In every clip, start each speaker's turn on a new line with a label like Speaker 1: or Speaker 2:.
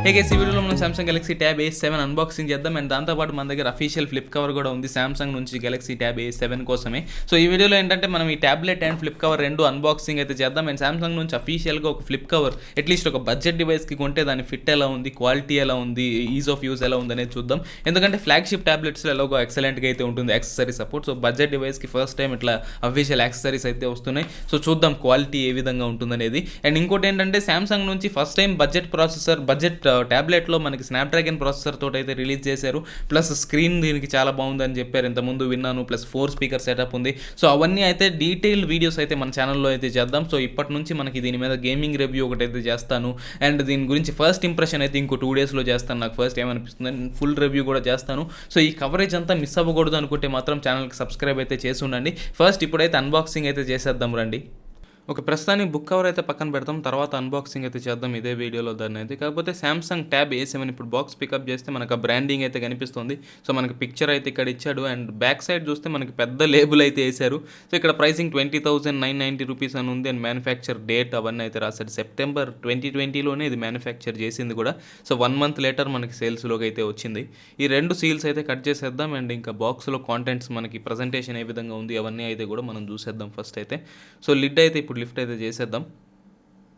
Speaker 1: Hey guys, ఈ వీడియోలో మనం Samsung Galaxy tab A7 unboxing చేద్దాం. అండ్ దాంతోపాటు మన దగ్గర అఫీషియల్ ఫ్లిప్ కవర్ కూడా ఉంది సామ్సంగ్ నుంచి గెలాక్సీ ట్యాబ్ A7 కోసమే. సో ఈ వీడియోలో ఏంటంటే మనం ఈ ట్యాబ్లెట్ అండ్ ఫ్లిప్ కవర్ రెండు అన్బాక్సింగ్ అయితే చేద్దాం. అండ్ సామ్సంగ్ నుంచి అఫీషియల్గా ఒక ఫ్లిప్ కవర్ అట్లీస్ట్ ఒక బడ్జెట్ డివైస్కి కొంటే దాని ఫిట్ ఎలా ఉంది, క్వాలిటీ ఎలా ఉంది, ఈజ్ ఆఫ్ యూజ్ ఎలా ఉంది అనేది చూద్దాం. ఎందుకంటే ఫ్లాగ్షిప్ ట్యాబ్లెట్స్లో ఎలాగో ఎక్సలెంట్గా అయితే ఉంటుంది యాక్సెసరీ సపోర్ట్. సో బడ్జెట్ డివైస్కి ఫస్ట్ టైం ఇట్లా అఫీషియల్ యాక్సెసరీస్ అయితే వస్తున్నాయి. సో చూద్దాం క్వాలిటీ ఏ విధంగా ఉంటుందనేది. అండ్ ఇంకోటి ఏంటంటే సామ్సంగ్ నుంచి first time budget processor budget ట్యాబ్లెట్లో మనకి స్నాప్డ్రాగన్ ప్రాసెసర్ తోటి అయితే రిలీజ్ చేశారు. ప్లస్ స్క్రీన్ దీనికి చాలా బాగుందని చెప్పారు, ఇంతకుముందు విన్నాను. ప్లస్ 4 స్పీకర్ సెటప్ ఉంది. సో అవన్నీ అయితే డీటెయిల్ వీడియోస్ అయితే మన ఛానల్లో అయితే చేద్దాం. సో ఇప్పటి నుంచి మనకి దీని మీద గేమింగ్ రివ్యూ ఒకటి అయితే చేస్తాను. అండ్ దీని గురించి ఫస్ట్ ఇంప్రెషన్ అయితే ఇంకో 2 డేస్లో చేస్తాను. నాకు ఫస్ట్ ఏమనిపిస్తుంది ఫుల్ రివ్యూ కూడా చేస్తాను. సో ఈ కవరేజ్ అంతా మిస్ అవ్వకూడదు అనుకుంటే మాత్రం ఛానల్కి సబ్స్క్రైబ్ అయితే చేసి ఉండండి. ఫస్ట్ ఇప్పుడైతే అన్బాక్సింగ్ అయితే చేసేద్దాం రండి. ఒక ప్రస్తుతానికి బుక్ కవర్ అయితే పక్కన పెడతాం, తర్వాత అన్బాక్సింగ్ అయితే చేద్దాం ఇదే వీడియోలో దాన్ని అయితే. కాకపోతే సామ్సంగ్ ట్యాబ్ A7 ఇప్పుడు బాక్స్ పికప్ చేస్తే మనకు ఆ బ్రాండింగ్ అయితే కనిపిస్తుంది. సో మనకి పిక్చర్ అయితే ఇక్కడ ఇచ్చాడు. అండ్ బ్యాక్ సైడ్ చూస్తే మనకి పెద్ద లేబుల్ అయితే వేశారు. సో ఇక్కడ ప్రైసింగ్ 20,990 రూపీస్ అని ఉంది. అండ్ మ్యానుఫ్యాక్చర్ డేట్ అవన్నీ అయితే రాశారు. సెప్టెంబర్ 2020లోనే ఇది మ్యానుఫ్యాక్చర్ చేసింది కూడా. సో 1 మంత్ లేటర్ మనకి సేల్స్లోకి అయితే వచ్చింది. ఈ రెండు సీల్స్ అయితే కట్ చేసేద్దాం. అండ్ ఇంకా బాక్స్లో కాంటెంట్స్ మనకి ప్రజెంటేషన్ ఏ విధంగా ఉంది అవన్నీ అయితే కూడా మనం చూసేద్దాం ఫస్ట్ అయితే. సో లిడ్ అయితే ఇప్పుడు లిఫ్ట్ అయితే చేసేద్దాం.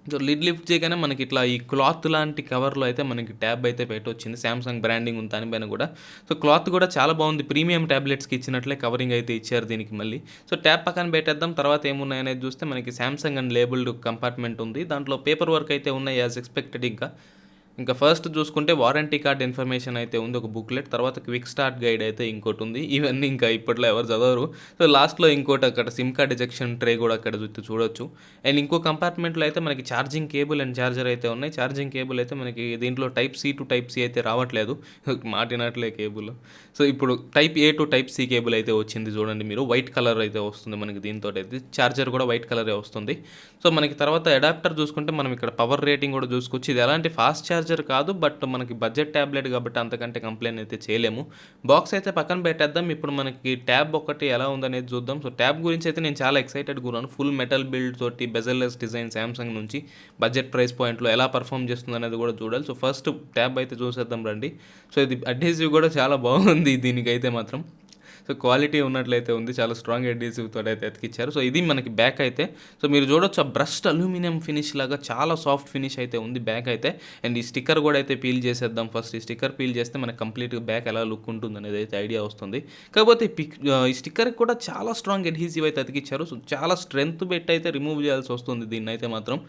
Speaker 1: సో లిడ్ లిఫ్ట్ చేయగానే మనకి ఇట్లా ఈ క్లాత్ లాంటి కవర్లో అయితే మనకి ట్యాబ్ అయితే పెట్టొచ్చింది. సామ్సంగ్ బ్రాండింగ్ ఉంది దానిపైన కూడా. సో క్లాత్ కూడా చాలా బాగుంది. ప్రీమియం ట్యాబ్లెట్స్కి ఇచ్చినట్లే కవరింగ్ అయితే ఇచ్చారు దీనికి మళ్ళీ. సో ట్యాబ్ పక్కన పెట్టేద్దాం. తర్వాత ఏమున్నాయనేది చూస్తే మనకి సామ్సంగ్ అండ్ లేబుల్డ్ కంపార్ట్మెంట్ ఉంది. దాంట్లో పేపర్ వర్క్ అయితే ఉన్నాయి యాజ్ ఎక్స్పెక్టెడ్. ఇంకా ఫస్ట్ చూసుకుంటే వారంటీ కార్డ్ ఇన్ఫర్మేషన్ అయితే ఉంది, ఒక బుక్లెట్. తర్వాత క్విక్ స్టార్ట్ గైడ్ అయితే ఇంకోటి ఉంది. ఇవన్నీ ఇంకా ఇప్పట్లో ఎవరు చదవరు. సో లాస్ట్లో ఇంకోటి అక్కడ సిమ్ కార్డ్ ఎజెక్షన్ ట్రే కూడా అక్కడ చూడొచ్చు. అండ్ ఇంకో కంపార్ట్మెంట్లో అయితే మనకి ఛార్జింగ్ కేబుల్ అండ్ ఛార్జర్ అయితే ఉన్నాయి. ఛార్జింగ్ కేబుల్ అయితే మనకి దీంట్లో type C to type C అయితే రావట్లేదు, మాటినట్లే కేబుల్. సో ఇప్పుడు type A to type C cable అయితే వచ్చింది చూడండి మీరు. వైట్ కలర్ అయితే వస్తుంది మనకి దీంతో అయితే. ఛార్జర్ కూడా వైట్ కలరే వస్తుంది. సో మనకి తర్వాత అడాప్టర్ చూసుకుంటే మనం ఇక్కడ పవర్ రేటింగ్ కూడా చూసుకోవచ్చు. ఇది ఎలాంటి ఫాస్ట్ ఛార్జర్ కాదు, బట్ మనకి బడ్జెట్ ట్యాబ్లెట్ కాబట్టి అంతకంటే కంప్లైంట్ అయితే చేయలేము. బాక్స్ అయితే పక్కన పెట్టేద్దాం. ఇప్పుడు మనకి ట్యాబ్ ఒకటి ఎలా ఉందనేది చూద్దాం. సో ట్యాబ్ గురించి అయితే నేను చాలా ఎక్సైటెడ్గా ఉన్నాను. ఫుల్ మెటల్ బిల్డ్ తోటి బెజల్లెస్ డిజైన్ సామ్సంగ్ నుంచి బడ్జెట్ ప్రైస్ పాయింట్లో ఎలా పర్ఫామ్ చేస్తుంది అనేది కూడా చూడాలి. సో ఫస్ట్ ట్యాబ్ అయితే చూసేద్దాం రండి. సో ఇది అడ్హెసివ్ కూడా చాలా బాగుంది దీనికైతే మాత్రం. సో క్వాలిటీ ఉన్నట్లయితే ఉంది, చాలా స్ట్రాంగ్ అడ్హెసివ్ తోటి అయితే అతికిచ్చారు. సో ఇది మనకి బ్యాక్ అయితే. సో మీరు చూడొచ్చు ఆ బ్రష్డ్ అల్యూమినియం ఫినిష్ లాగా చాలా సాఫ్ట్ ఫినిష్ అయితే ఉంది బ్యాక్ అయితే. అండ్ ఈ స్టిక్కర్ కూడా అయితే పీల్ చేసేద్దాం ఫస్ట్. ఈ స్టిక్కర్ పీల్ చేస్తే మనకి కంప్లీట్గా బ్యాక్ ఎలా లుక్ ఉంటుంది అనేది అయితే ఐడియా వస్తుంది. కాకపోతే ఈ స్టిక్కర్కి కూడా చాలా స్ట్రాంగ్ అడ్హెసివ్ అయితే అతికిచ్చారు. సో చాలా స్ట్రెంత్ పెట్టి అయితే రిమూవ్ చేయాల్సి వస్తుంది దీన్ని అయితే మాత్రం.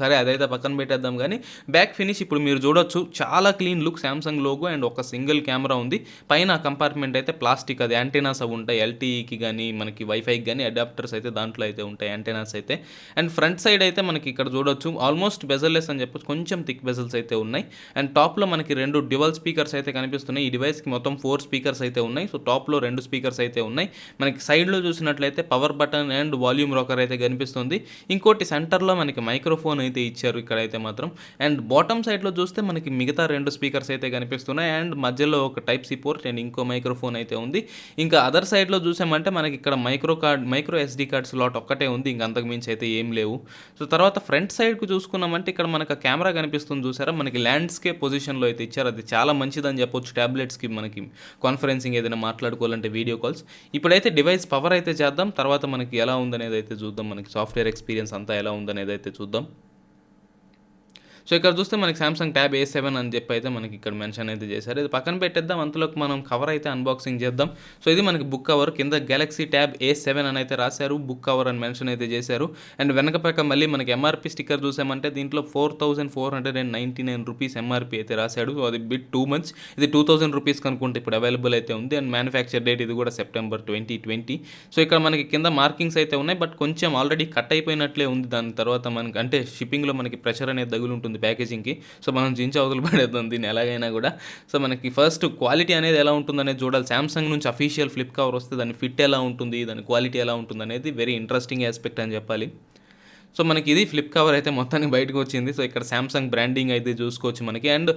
Speaker 1: సరే అదైతే పక్కన పెట్టేద్దాం. కానీ బ్యాక్ ఫినిష్ ఇప్పుడు మీరు చూడొచ్చు చాలా clean look. Samsung logo and ఒక సింగిల్ కెమెరా ఉంది. పైన కంపార్ట్మెంట్ అయితే ప్లాస్టిక్, అది యాంటెనాస్ అవి ఉంటాయి. LTEకి కానీ మనకి వైఫైకి కానీ అడాప్టర్స్ అయితే దాంట్లో అయితే ఉంటాయి, యాంటెనాస్ అయితే. అండ్ ఫ్రంట్ సైడ్ అయితే మనకి ఇక్కడ చూడొచ్చు ఆల్మోస్ట్ బెజల్లెస్ అని చెప్పొచ్చు, కొంచెం థిక్ బెజల్స్ అయితే ఉన్నాయి. అండ్ టాప్లో మనకి 2 డ్యువల్ స్పీకర్స్ అయితే కనిపిస్తున్నాయి. ఈ డివైస్కి మొత్తం 4 స్పీకర్స్ అయితే ఉన్నాయి. సో టాప్లో 2 స్పీకర్స్ అయితే ఉన్నాయి. మనకి సైడ్లో చూసినట్లయితే power button and volume rocker అయితే కనిపిస్తుంది. ఇంకోటి సెంటర్లో మనకి మైక్రోఫోన్ అయితే ఇచ్చారు ఇక్కడైతే మాత్రం. అండ్ బాటమ్ సైడ్లో చూస్తే మనకి మిగతా 2 స్పీకర్స్ అయితే కనిపిస్తున్నాయి. అండ్ మధ్యలో ఒక టైప్ C పోర్ట్ అండ్ ఇంకో మైక్రోఫోన్ అయితే ఉంది. ఇంకా అదర్ సైడ్లో చూసామంటే మనకి ఇక్కడ మైక్రో SD కార్డ్ స్లాట్ ఒక్కటే ఉంది, ఇంకా అంతకు మించి అయితే ఏం లేవు. సో తర్వాత ఫ్రంట్ సైడ్కు చూసుకున్నామంటే ఇక్కడ మనకు కెమెరా కనిపిస్తుంది చూసారా, మనకి ల్యాండ్స్కేప్ పొజిషన్లో అయితే ఇచ్చారు. అది చాలా మంచిదని చెప్పొచ్చు ట్యాబ్లెట్స్కి, మనకి కాన్ఫరెన్సింగ్ ఏదైనా మాట్లాడుకోవాలంటే వీడియో కాల్స్. ఇప్పుడైతే డివైస్ పవర్ అయితే చేద్దాం, తర్వాత మనకి ఎలా ఉందనేది అయితే చూద్దాం. మనకి సాఫ్ట్వేర్ ఎక్స్పీరియన్స్ అంతా ఎలా ఉందనేది అయితే చూద్దాం. సో ఇక్కడ చూస్తే మనకి సామ్సంగ్ ట్యాబ్ A7 అని చెప్పి అయితే మనకి ఇక్కడ మెన్షన్ అయితే చేశారు. ఇది పక్కన పెట్టేద్దాం, అంతలోకి మనం కవర్ అయితే అన్బాక్సింగ్ చేద్దాం. సో ఇది మనకి బుక్ కవర్, కింద గెలాక్సీ ట్యాబ్ A7 అని అయితే రాశారు, బుక్ కవర్ అని మెన్షన్ అయితే చేశారు. అండ్ వెనక పక్క మళ్ళీ మనకి MRP స్టిక్కర్ చూసామంటే దీంట్లో 4,499 రూపీస్ MRP అయితే రాశాడు. సో అది బిట్ టూ మచ్. ఇది 2,000 రూపీస్ కనుక్కుంటే ఇప్పుడు అవైలబుల్ అయితే ఉంది. అండ్ మ్యానుఫ్యాక్చర్ డేట్ ఇది కూడా సెప్టెంబర్ 2020. సో ఇక్కడ మనకి కింద మార్కింగ్స్ అయితే ఉన్నాయి, బట్ కొంచెం ఆల్రెడీ కట్ అయిపోయినట్లే ఉంది. దాని తర్వాత మనకి అంటే షిప్పింగ్లో మనకి ప్రెషర్ అనేది తగులు ఉంటుంది ప్యాకేజింగ్కి. సో మనం జించి అవతలు పడేద్దాం దీన్ని ఎలాగైనా కూడా. సో మనకి ఫస్ట్ క్వాలిటీ అనేది ఎలా ఉంటుందనేది చూడాలి. సామ్సంగ్ నుంచి అఫీషియల్ ఫ్లిప్ కవర్ వస్తే దాని ఫిట్ ఎలా ఉంటుంది, దాని క్వాలిటీ ఎలా ఉంటుంది అనేది వెరీ ఇంట్రెస్టింగ్ ఆస్పెక్ట్ అని చెప్పాలి. సో మనకి ఇది ఫ్లిప్ కవర్ అయితే మొత్తానికి బయటకు వచ్చింది. సో ఇక్కడ సామ్సంగ్ బ్రాండింగ్ అయితే చూసుకోవచ్చు మనకి. అండ్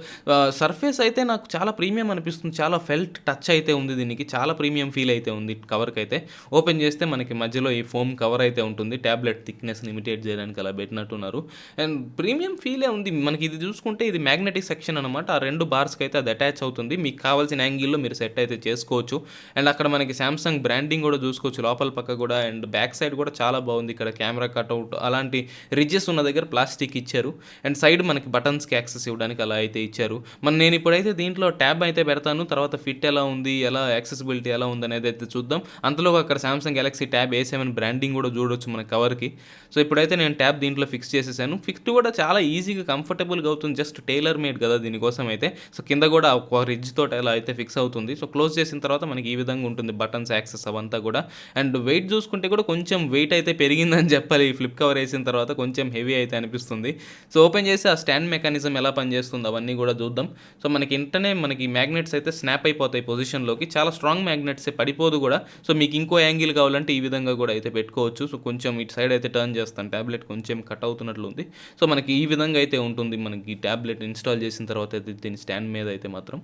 Speaker 1: సర్ఫేస్ అయితే నాకు చాలా ప్రీమియం అనిపిస్తుంది. చాలా ఫెల్ట్ టచ్ అయితే ఉంది దీనికి. చాలా ప్రీమియం ఫీల్ అయితే ఉంది కవర్కి అయితే. ఓపెన్ చేస్తే మనకి మధ్యలో ఈ ఫోమ్ కవర్ అయితే ఉంటుంది. ట్యాబ్లెట్ థిక్నెస్ని ఇమిటేట్ చేయడానికి అలా పెట్టినట్టున్నారు. అండ్ ప్రీమియం ఫీలే ఉంది. మనకి ఇది చూసుకుంటే ఇది మ్యాగ్నెటిక్ సెక్షన్ అనమాట. ఆ 2 బార్స్కి అయితే అది అటాచ్ అవుతుంది. మీకు కావాల్సిన యాంగిల్లో మీరు సెట్ అయితే చేసుకోవచ్చు. అండ్ అక్కడ మనకి సామ్సంగ్ బ్రాండింగ్ కూడా చూసుకోవచ్చు లోపల పక్క కూడా. అండ్ బ్యాక్ సైడ్ కూడా చాలా బాగుంది. ఇక్కడ కెమెరా కట్అవుట్ అలాంటి రిడ్జెస్ ఉన్న దగ్గర ప్లాస్టిక్ ఇచ్చారు. అండ్ సైడ్ మనకి బటన్స్కి యాక్సెస్ ఇవ్వడానికి అలా అయితే ఇచ్చారు. నేను ఇప్పుడైతే దీంట్లో ట్యాబ్ అయితే పెడతాను. తర్వాత ఫిట్ ఎలా ఉంది, ఎలా యాక్సెసిబిలిటీ ఎలా ఉంది అనేది అయితే చూద్దాం. అంతలో అక్కడ Samsung Galaxy tab A7 branding కూడా చూడొచ్చు మన కవర్కి. సో ఇప్పుడైతే నేను ట్యాబ్ దీంట్లో ఫిక్స్ చేసేసాను. ఫిట్ కూడా చాలా ఈజీగా కంఫర్టబుల్గా అవుతుంది. జస్ట్ టైలర్ మేడ్ కదా దీనికోసం అయితే. సో కింద కూడా ఒక రిడ్జ్ తోటి అలా అయితే ఫిక్స్ అవుతుంది. సో క్లోజ్ చేసిన తర్వాత మనకి ఈ విధంగా ఉంటుంది బటన్స్ యాక్సెస్ అవంతా కూడా. అండ్ వెయిట్ చూసుకుంటే కూడా కొంచెం వెయిట్ అయితే పెరిగిందని చెప్పాలి. ఈ ఫ్లిప్ కవర్ వేసిన తర్వాత కొంచెం హెవీ అయితే అనిపిస్తుంది. సో ఓపెన్ చేసి ఆ స్టాండ్ మెకానిజం ఎలా పనిచేస్తుంది అవన్నీ కూడా చూద్దాం. సో మనకి వెంటనే మనకి మ్యాగ్నెట్స్ అయితే స్నాప్ అయిపోతాయి పొజిషన్లోకి. చాలా స్ట్రాంగ్ మ్యాగ్నెట్స్, పడిపోదు కూడా. సో మీకు ఇంకో యాంగిల్ కావాలంటే ఈ విధంగా కూడా అయితే పెట్టుకోవచ్చు. సో కొంచెం ఇటు సైడ్ అయితే టర్న్ చేస్తాను. ట్యాబ్లెట్ కొంచెం కట్ అవుతున్నట్లు ఉంది. సో మనకి ఈ విధంగా అయితే ఉంటుంది. మనకి ట్యాబ్లెట్ ఇన్స్టాల్ చేసిన తర్వాత అయితే దీని స్టాండ్ మీద అయితే మాత్రం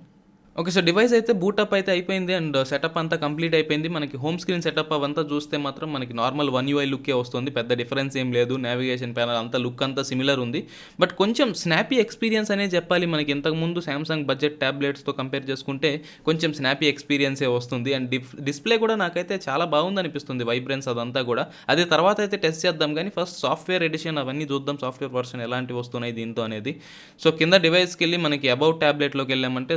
Speaker 1: ఓకే. సో డివైస్ అయితే బూటప్ అయితే అయిపోయింది. అండ్ సెటప్ అంతా కంప్లీట్ అయిపోయింది. మనకి హోమ్ స్క్రీన్ సెటప్ అవంతా చూస్తే మాత్రం మనకి నార్మల్ వన్ UI లుక్కే వస్తుంది. పెద్ద డిఫరెన్స్ ఏం లేదు. నావిగేషన్ ప్యానల్ అంతా లుక్ అంతా సిమిలర్ ఉంది. బట్ కొంచెం స్నాపీ ఎక్స్పీరియన్స్ అనే చెప్పాలి. మనకి ఇంతకుముందు సామ్సంగ్ బడ్జెట్ ట్యాబ్లెట్స్తో కంపేర్ చేసుకుంటే కొంచెం స్నాపీ ఎక్స్పీరియన్సే వస్తుంది. అండ్ డిస్ప్లే కూడా నాకైతే చాలా బాగుంది అనిపిస్తుంది. వైబ్రెన్స్ అదంతా కూడా. అదే తర్వాత అయితే టెస్ట్ చేద్దాం. కానీ ఫస్ట్ సాఫ్ట్వేర్ ఎడిషన్ అవన్నీ చూద్దాం. సాఫ్ట్వేర్ వర్షన్ ఎలాంటివి వస్తున్నాయి దీంతో అనేది. సో కింద డివైస్కి వెళ్ళి మనకి అబౌట్ ట్యాబ్లెట్లోకి వెళ్ళామంటే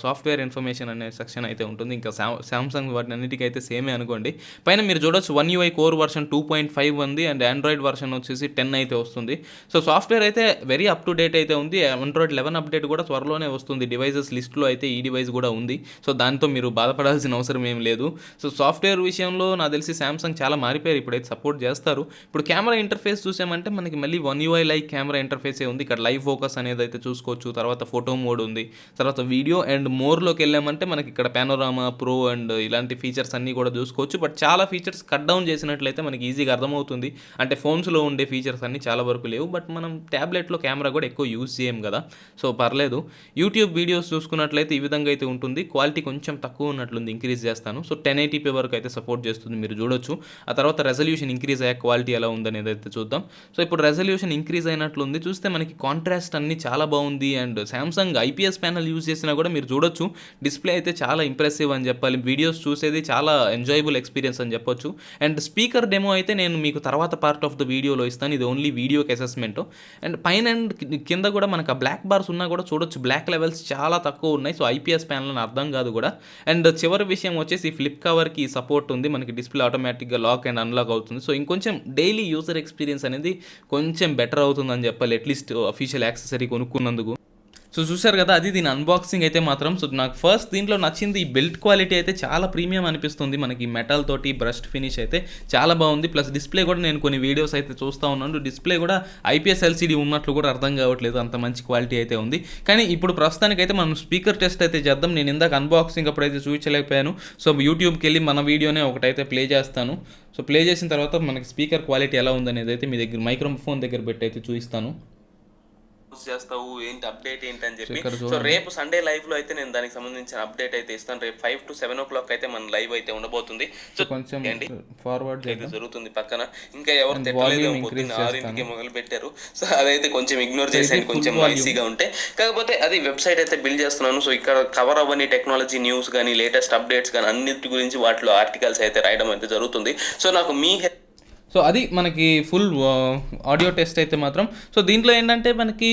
Speaker 1: సాఫ్ట్వేర్ ఇన్ఫర్మేషన్ అనే సెక్షన్ అయితే ఉంటుంది. ఇంకా సామ్సంగ్ వాటి అన్నిటికైతే సేమే అనుకోండి. పైన మీరు చూడొచ్చు One UI కోర్ వర్షన్ 2.5 ఉంది. అండ్ ఆండ్రాయిడ్ వర్షన్ వచ్చేసి 10 అయితే వస్తుంది. సో సాఫ్ట్వేర్ అయితే వెరీ అప్ టు డేట్ అయితే ఉంది. ఆండ్రాయిడ్ 11 అప్డేట్ కూడా త్వరలోనే వస్తుంది. డివైజెస్ లిస్ట్లో అయితే ఈ డివైస్ కూడా ఉంది. సో దాంతో మీరు బాధపడాల్సిన అవసరం ఏం లేదు. సో సాఫ్ట్వేర్ విషయంలో నాకు తెలిసి సామ్సంగ్ చాలా మారిపోయారు. ఇప్పుడైతే సపోర్ట్ చేస్తారు. ఇప్పుడు కెమెరా ఇంటర్ఫేస్ చూసామంటే మనకి మళ్ళీ One UI లైక్ కెమెరా ఇంటర్ఫేసే ఉంది. ఇక్కడ లైవ్ ఫోకస్ అనేది అయితే చూసుకోవచ్చు. తర్వాత ఫోటో మోడ్ ఉంది. తర్వాత వీడియో అండ్ మోర్లోకి వెళ్ళామంటే మనకి ఇక్కడ పానోరామా ప్రో అండ్ ఇలాంటి ఫీచర్స్ అన్నీ కూడా చూసుకోవచ్చు. బట్ చాలా ఫీచర్స్ కట్ డౌన్ చేసినట్లయితే మనకి ఈజీగా అర్థమవుతుంది. అంటే ఫోన్స్లో ఉండే ఫీచర్స్ అన్నీ చాలా వరకు లేవు. బట్ మనం ట్యాబ్లెట్లో కెమెరా కూడా ఎక్కువ యూజ్ చేయం కదా. సో పర్లేదు. యూట్యూబ్ వీడియోస్ చూసుకున్నట్లయితే ఈ విధంగా అయితే ఉంటుంది. క్వాలిటీ కొంచెం తక్కువ ఉన్నట్లుంది. ఇంక్రీజ్ చేస్తాను. సో 1080p వరకు అయితే సపోర్ట్ చేస్తుంది. మీరు చూడొచ్చు. ఆ తర్వాత రెజల్యూషన్ ఇంక్రీజ్ అయ్యే క్వాలిటీ ఎలా ఉందనేది అయితే చూద్దాం. సో ఇప్పుడు రెజల్యూషన్ ఇంక్రీజ్ అయినట్లుంది. చూస్తే మనకి కాంట్రాస్ట్ అన్నీ చాలా బాగుంది. And Samsung IPS panel use చేసినా కూడా మీరు చూడొచ్చు. డిస్ప్లే అయితే చాలా ఇంప్రెసివ్ అని చెప్పాలి. వీడియోస్ చూసేది చాలా ఎంజాయబుల్ ఎక్స్పీరియన్స్ అని చెప్పొచ్చు. అండ్ స్పీకర్ డెమో అయితే నేను మీకు తర్వాత పార్ట్ ఆఫ్ ద వీడియోలో ఇస్తాను. ఇది ఓన్లీ వీడియోకి అసెస్మెంట్. అండ్ పైన అండ్ కింద కూడా మనకు ఆ బ్లాక్ బార్స్ ఉన్నా కూడా చూడొచ్చు. బ్లాక్ లెవెల్స్ చాలా తక్కువ ఉన్నాయి. సో IPS ప్యానల్ అని అర్థం కాదు కూడా. అండ్ చివరి విషయం వచ్చేసి ఫ్లిప్ కవర్కి సపోర్ట్ ఉంది. మనకి డిస్ప్లే ఆటోమేటిక్గా లాక్ అండ్ అన్లాక్ అవుతుంది. సో ఇంకొంచెం డైలీ యూజర్ ఎక్స్పీరియన్స్ అనేది కొంచెం బెటర్ అవుతుందని చెప్పాలి. అట్లీస్ట్ అఫీషియల్ యాక్సెసరీ కొనుక్కున్నందుకు. సో చూశారు కదా, అది దీని అన్బాక్సింగ్ అయితే మాత్రం. సో నాకు ఫస్ట్ దీంట్లో నచ్చింది ఈ బిల్డ్ క్వాలిటీ అయితే చాలా ప్రీమియం అనిపిస్తుంది. మనకి మెటల్ తోటి బ్రష్డ్ ఫినిష్ అయితే చాలా బాగుంది. ప్లస్ డిస్ప్లే కూడా నేను కొన్ని వీడియోస్ అయితే చూస్తూ ఉన్నాను. డిస్ప్లే కూడా IPS LCD ఉన్నట్లు కూడా అర్థం కావట్లేదు. అంత మంచి క్వాలిటీ అయితే ఉంది. కానీ ఇప్పుడు ప్రస్తుతానికైతే మనం స్పీకర్ టెస్ట్ అయితే చేద్దాం. నేను ఇందాక అన్బాక్సింగ్ అప్పుడైతే చూపించలేకపోయాను. సో యూట్యూబ్కి వెళ్ళి మన వీడియోనే ఒకటైతే ప్లే చేస్తాను. సో ప్లే చేసిన తర్వాత మనకి స్పీకర్ క్వాలిటీ ఎలా ఉందనేది అయితే మీ దగ్గర మైక్రోఫోన్ దగ్గర పెట్టి అయితే చూపిస్తాను. చేస్తావు ఏంటి అప్డేట్ ఏంటి అని చెప్పి. సో రేపు సండే లైవ్ లో అయితే నేను దానికి సంబంధించిన అప్డేట్ అయితే ఇస్తాను. రేపు 5 to 7 o'clock అయితే మన లైవ్ అయితే ఉండబోతుంది. సో కొంచెం ఫార్వర్డ్ అయితే జరుగుతుంది పక్కన. ఇంకా ఎవరు తెప్పలేదు, పొద్దున్న 6కి మొదలు పెట్టారు. సో అదైతే కొంచెం ఇగ్నోర్ చేసాను, కొంచెం నాయిసీగా ఉంటే. కాకపోతే అది వెబ్సైట్ అయితే బిల్డ్ చేస్తున్నాను. సో ఇక్కడ కవర్ అవ్వని టెక్నాలజీ న్యూస్ కానీ లేటెస్ట్ అప్డేట్స్ కానీ అన్నిటి గురించి వాటిలో ఆర్టికల్స్ అయితే రాయడం అయితే జరుగుతుంది. సో నాకు మీ సో అది మనకి ఫుల్ ఆడియో టెస్ట్ అయితే మాత్రం. సో దీంట్లో ఏంటంటే మనకి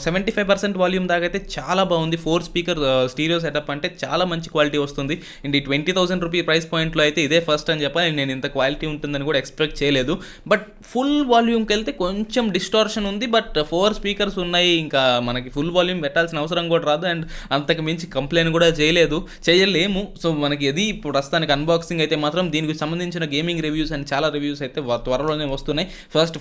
Speaker 1: 75% వాల్యూమ్ దాకా అయితే చాలా బాగుంది. 4 స్పీకర్ స్టీరియో సెటప్ అంటే చాలా మంచి క్వాలిటీ వస్తుంది. అండ్ ఈ 20,000 రూపీ ప్రైస్ పాయింట్లో అయితే ఇదే ఫస్ట్ అని చెప్పాలి. నేను ఇంత క్వాలిటీ ఉంటుందని కూడా ఎక్స్పెక్ట్ చేయలేదు. బట్ ఫుల్ వాల్యూమ్కి వెళ్తే కొంచెం డిస్టార్షన్ ఉంది. బట్ 4 స్పీకర్స్ ఉన్నాయి. ఇంకా మనకి ఫుల్ వాల్యూమ్ పెట్టాల్సిన అవసరం కూడా రాదు. అండ్ అంతకు మించి కంప్లైంట్ కూడా చేయలేము. సో మనకి ఇది ఇప్పుడు ప్రస్తుతానికి అన్బాక్సింగ్ అయితే మాత్రం. దీనికి సంబంధించిన గేమింగ్ రివ్యూస్ అండ్ చాలా రివ్యూస్ అయితే కాబట్టి త్వరలోనే వస్తున్నాయి.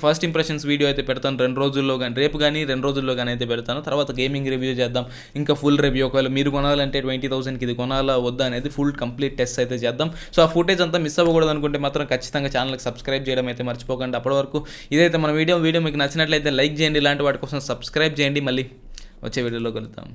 Speaker 1: ఫస్ట్ ఇంప్రెషన్స్ వీడియో అయితే పెడతాను 2 రోజుల్లో కానీ, రేపు కానీ 2 రోజుల్లో కానీ అయితే పెడతాను. తర్వాత గేమింగ్ రివ్యూ చేద్దాం, ఇంకా ఫుల్ రివ్యూ. ఒకవేళ మీరు కొనాలంటే 20,000కి ఇది కొనాలా వద్దా అనేది ఫుల్ కంప్లీట్ టెస్ట్ అయితే చేద్దాం. సో ఆ ఫుటేజ్ అంతా మిస్ అవ్వకూడదు అనుకుంటే మాత్రం ఖచ్చితంగా ఛానల్కి సబ్స్క్రైబ్ చేయడం అయితే మర్చిపోకండి. అప్పటి వరకు ఇదైతే మన వీడియో మీకు నచ్చినట్లయితే లైక్ చేయండి, ఇలాంటి వాటి కోసం సబ్స్క్రైబ్ చేయండి. మళ్ళీ వచ్చే వీడియోలో కలుద్దాం.